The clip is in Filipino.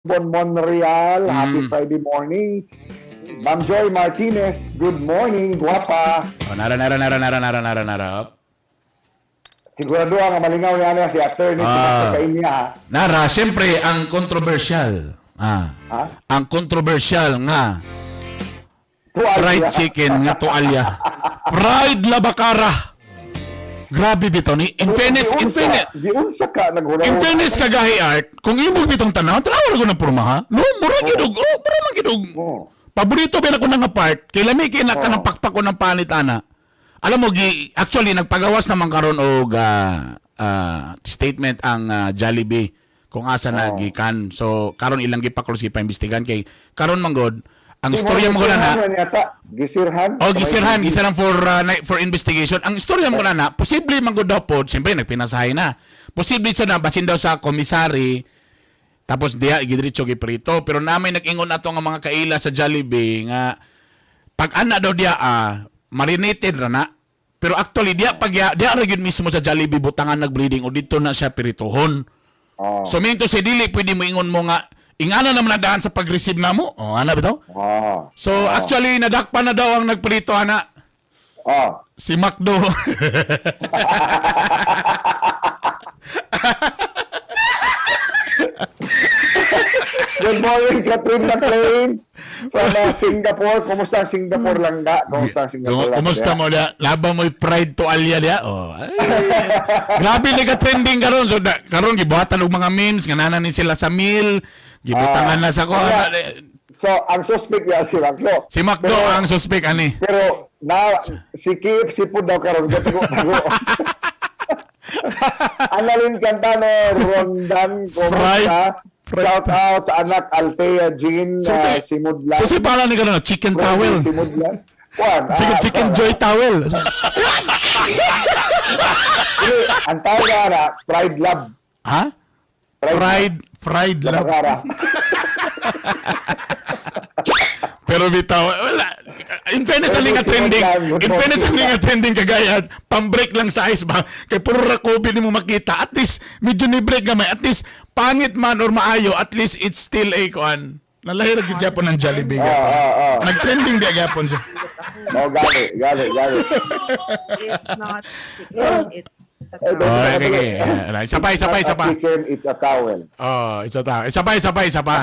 Bon Monreal, happy Friday morning. Ma'am Joy Martinez, good morning, guwapa. Oh, nara. Sigurado nga malingaw niya si attorney sa niya. Nara, siyempre, ang controversial. Ha? Ang controversial nga Tuwalya. fried chicken nga tualya. Fried labakara. Grabe bitaw ni. In fairness, Giunsa ka naghulaw. in fairness kagahi art, kung imong bitong tanaw, tanaw ko ng pormaha. No, mura gidug. Oh, pero man gidug. Oh. Paborito ba na ko nga part, kay lami kay ka ng pakpak ko ng panit ana. Alam mo actually nagpagawas naman karon og statement ang Jollibee kung asa na gikan. So karon ilang gipaklose imbestigan kay karon manggod ang istorya mo na Gisirhan? gisirhan for investigation. Ang istorya mo na posible manggod daw po, siyempre nagpinasahay na. Posible siya na basin daw sa komisary. Tapos diya gidiretso giprito, pero namay nag-ingon ato nga mga kaila sa Jollibee nga pag ana daw diya marinated ra na. Pero actually diya ra gyud mismo sa Jollibee butangan nagbreeding o dito na siya piritohon. Oh. So minto si dili pwede mo ingon mo nga ingana naman na daan sa pag-receive namo. Oh, ana bitaw? Oh. So actually nadakpan na daw ang nagprito ana. Oh. Si McDo. Good morning, Catherine McLean from Singapore. Kumusta ang Singapore langga? Kumusta ang Singapore langga? Kumusta mo dia? Laban mo pride to alya dia. Oh. Ay. Grabe ni ka trending karon. So karon gibuhatan og mga memes nga nanan ni sila sa meal. Gibutangan na sa ko. So, ang suspect niya si Macdo. Si Macdo ang suspect ani. Pero si KFC po daw karon gatago-tago. Analin Cantano, Rondan, kumusta? Shout out sa anak Althea Jean Simudlan. So si pala ni karon chicken towel. Simudlan. Chicken joy towel. Ang tawag na Pride Love. Ha? Fried love. Pero bitaw, wala. In fairness sa nga trending. In fairness sa nga trending kagaya, pang-break lang sa ice ba? Kay puro ra COVID mo makita. At least, medyo ni break gamay. At least, pangit man or maayo, at least it's still a kuan. Nalahirag yung Japon ng Jollibee. Nag-trending di agapon siya. Gali. It's not chicken, it's Okay. Isa pa. Chicken, it's a towel. Isa pa.